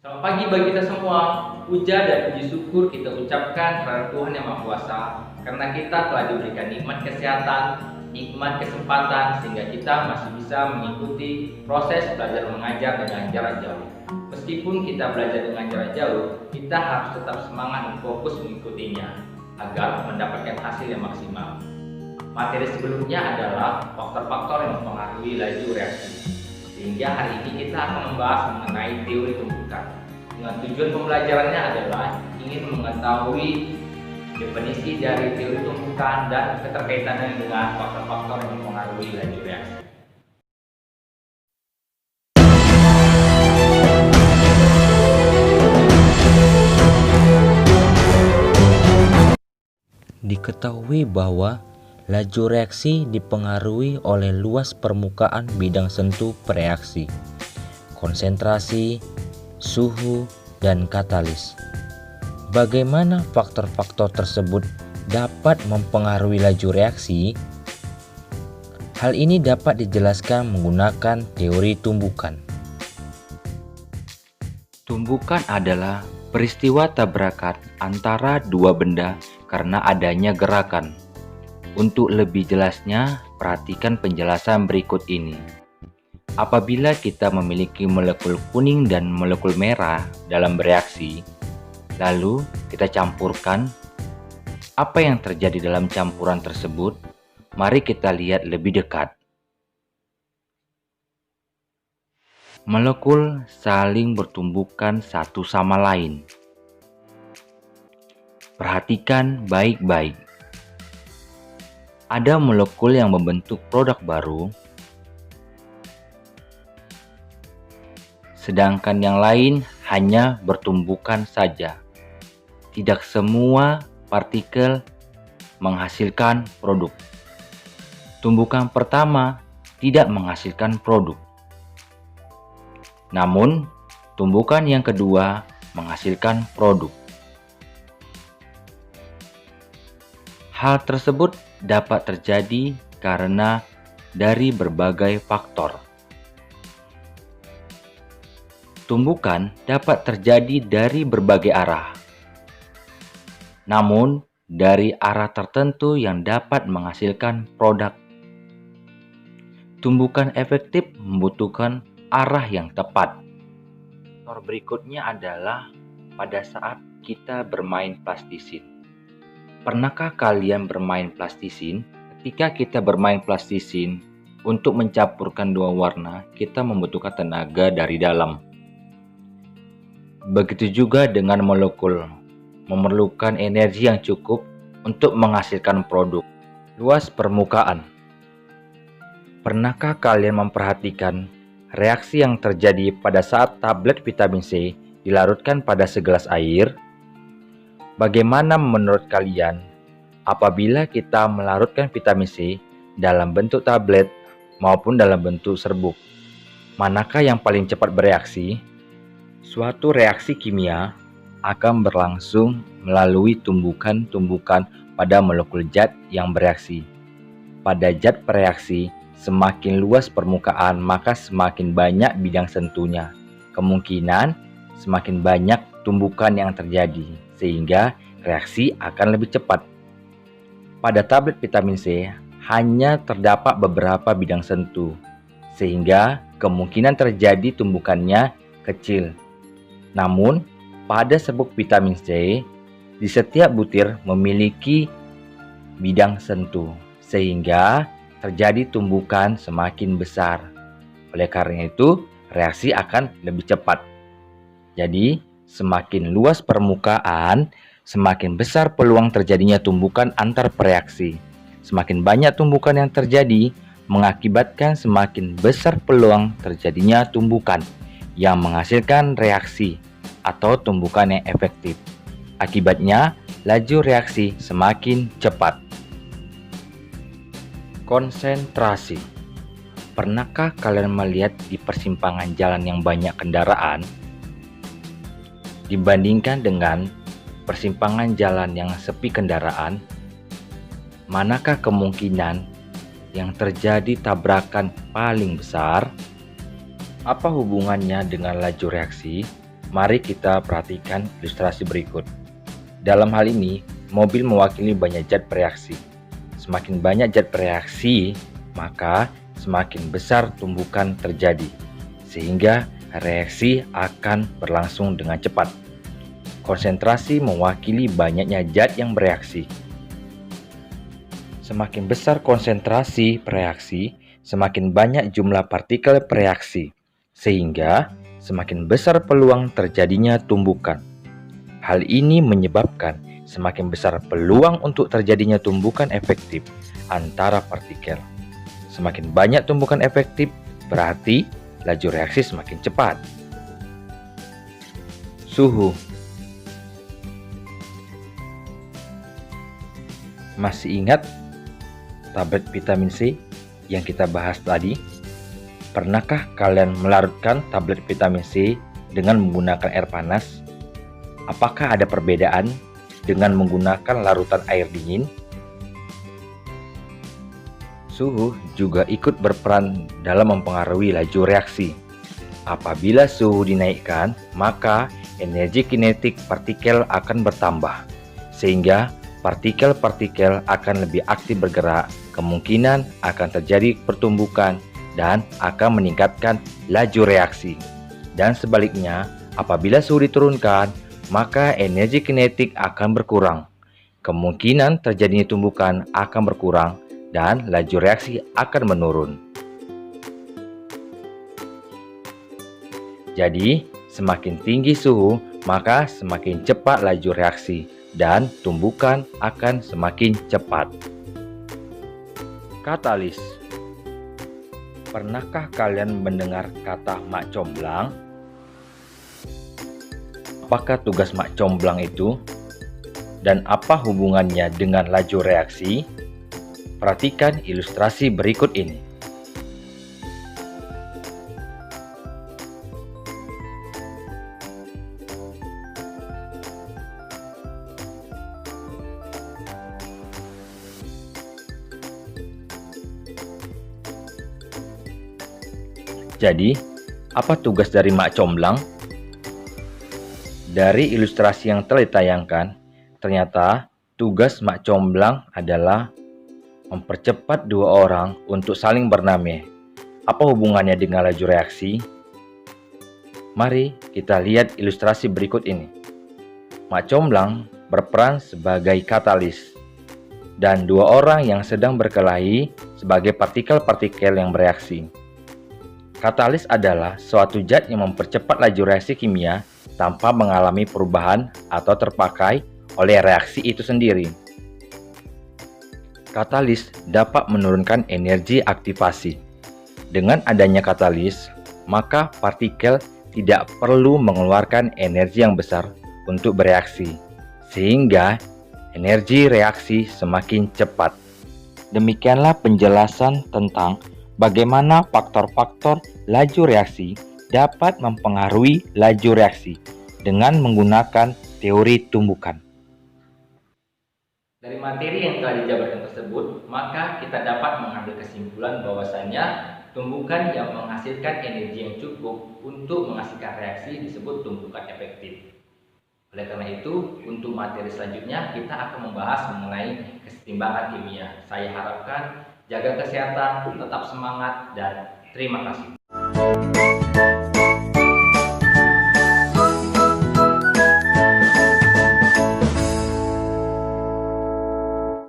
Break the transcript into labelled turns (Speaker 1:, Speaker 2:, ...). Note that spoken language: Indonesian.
Speaker 1: Selamat pagi bagi kita semua. Puja dan puji syukur kita ucapkan kepada Tuhan Yang Maha Kuasa karena kita telah diberikan nikmat kesehatan, nikmat kesempatan sehingga kita masih bisa mengikuti proses belajar mengajar dengan jarak jauh. Meskipun kita belajar dengan jarak jauh, kita harus tetap semangat dan fokus mengikutinya agar mendapatkan hasil yang maksimal. Materi sebelumnya adalah faktor-faktor yang mempengaruhi laju reaksi. Sehingga hari ini kita akan membahas mengenai teori tumbukan. Dengan tujuan pembelajarannya adalah ingin mengetahui definisi dari teori tumbukan dan keterkaitannya dengan faktor-faktor yang mempengaruhi laju reaksi.
Speaker 2: Diketahui bahwa laju reaksi dipengaruhi oleh luas permukaan bidang sentuh reaksi, konsentrasi, suhu, dan katalis. Bagaimana faktor-faktor tersebut dapat mempengaruhi laju reaksi? Hal ini dapat dijelaskan menggunakan teori tumbukan. Tumbukan adalah peristiwa tabrakan antara dua benda karena adanya gerakan. Untuk lebih jelasnya, perhatikan penjelasan berikut ini. Apabila kita memiliki molekul kuning dan molekul merah dalam bereaksi, lalu kita campurkan, apa yang terjadi dalam campuran tersebut? Mari kita lihat lebih dekat. Molekul saling bertumbukan satu sama lain. Perhatikan baik-baik. Ada molekul yang membentuk produk baru, sedangkan yang lain hanya bertumbukan saja. Tidak semua partikel menghasilkan produk. Tumbukan pertama tidak menghasilkan produk. Namun, tumbukan yang kedua menghasilkan produk. Hal tersebut dapat terjadi karena dari berbagai faktor. Tumbukan dapat terjadi dari berbagai arah. Namun, dari arah tertentu yang dapat menghasilkan produk. Tumbukan efektif membutuhkan arah yang tepat. Faktor berikutnya adalah pada saat kita bermain plastisin. Pernahkah kalian bermain plastisin? Ketika kita bermain plastisin, untuk mencampurkan dua warna, kita membutuhkan tenaga dari dalam. Begitu juga dengan molekul, memerlukan energi yang cukup untuk menghasilkan produk. Luas permukaan. Pernahkah kalian memperhatikan reaksi yang terjadi pada saat tablet vitamin C dilarutkan pada segelas air? Bagaimana menurut kalian apabila kita melarutkan vitamin C dalam bentuk tablet maupun dalam bentuk serbuk? Manakah yang paling cepat bereaksi? Suatu reaksi kimia akan berlangsung melalui tumbukan-tumbukan pada molekul zat yang bereaksi. Pada zat bereaksi, semakin luas permukaan maka semakin banyak bidang sentuhnya. Kemungkinan semakin banyak tumbukan yang terjadi, sehingga reaksi akan lebih cepat. Pada tablet vitamin C, hanya terdapat beberapa bidang sentuh, sehingga kemungkinan terjadi tumbukannya kecil. Namun, pada serbuk vitamin C, di setiap butir memiliki bidang sentuh, sehingga terjadi tumbukan semakin besar. Oleh karena itu, reaksi akan lebih cepat. Jadi, semakin luas permukaan, semakin besar peluang terjadinya tumbukan antar bereaksi. Semakin banyak tumbukan yang terjadi, mengakibatkan semakin besar peluang terjadinya tumbukan yang menghasilkan reaksi atau tumbukan yang efektif. Akibatnya, laju reaksi semakin cepat. Konsentrasi. Pernahkah kalian melihat di persimpangan jalan yang banyak kendaraan dibandingkan dengan persimpangan jalan yang sepi kendaraan? Manakah kemungkinan yang terjadi tabrakan paling besar? Apa hubungannya dengan laju reaksi? Mari kita perhatikan ilustrasi berikut. Dalam hal ini, mobil mewakili banyak zat bereaksi. Semakin banyak zat bereaksi, maka semakin besar tumbukan terjadi, sehingga reaksi akan berlangsung dengan cepat. Konsentrasi mewakili banyaknya zat yang bereaksi. Semakin besar konsentrasi reaksi, semakin banyak jumlah partikel bereaksi, sehingga semakin besar peluang terjadinya tumbukan. Hal ini menyebabkan semakin besar peluang untuk terjadinya tumbukan efektif antara partikel. Semakin banyak tumbukan efektif, berarti laju reaksi semakin cepat. Suhu. Masih ingat tablet vitamin C yang kita bahas tadi? Pernahkah kalian melarutkan tablet vitamin C dengan menggunakan air panas? Apakah ada perbedaan dengan menggunakan larutan air dingin? Suhu juga ikut berperan dalam mempengaruhi laju reaksi. Apabila suhu dinaikkan, maka energi kinetik partikel akan bertambah, sehingga partikel-partikel akan lebih aktif bergerak, kemungkinan akan terjadi pertumbukan dan akan meningkatkan laju reaksi. Dan sebaliknya, apabila suhu diturunkan, maka energi kinetik akan berkurang. Kemungkinan terjadinya tumbukan akan berkurang dan laju reaksi akan menurun. Jadi, semakin tinggi suhu, maka semakin cepat laju reaksi dan tumbukan akan semakin cepat. Katalis. Pernahkah kalian mendengar kata mak comblang? Apakah tugas mak comblang itu? Dan apa hubungannya dengan laju reaksi? Perhatikan ilustrasi berikut ini. Jadi, apa tugas dari mak comblang? Dari ilustrasi yang telah ditayangkan, ternyata tugas mak comblang adalah mempercepat dua orang untuk saling bernameh. Apa hubungannya dengan laju reaksi? Mari kita lihat ilustrasi berikut ini. Mak comblang berperan sebagai katalis, dan dua orang yang sedang berkelahi sebagai partikel-partikel yang bereaksi. Katalis adalah suatu zat yang mempercepat laju reaksi kimia tanpa mengalami perubahan atau terpakai oleh reaksi itu sendiri. Katalis dapat menurunkan energi aktivasi. Dengan adanya katalis, maka partikel tidak perlu mengeluarkan energi yang besar untuk bereaksi, sehingga energi reaksi semakin cepat. Demikianlah penjelasan tentang bagaimana faktor-faktor laju reaksi dapat mempengaruhi laju reaksi dengan menggunakan teori tumbukan.
Speaker 1: Dari materi yang telah dijabarkan tersebut, maka kita dapat mengambil kesimpulan bahwasanya tumbukan yang menghasilkan energi yang cukup untuk menghasilkan reaksi disebut tumbukan efektif. Oleh karena itu, untuk materi selanjutnya kita akan membahas mengenai kesetimbangan kimia. Saya harapkan jaga kesehatan, tetap semangat, dan terima kasih.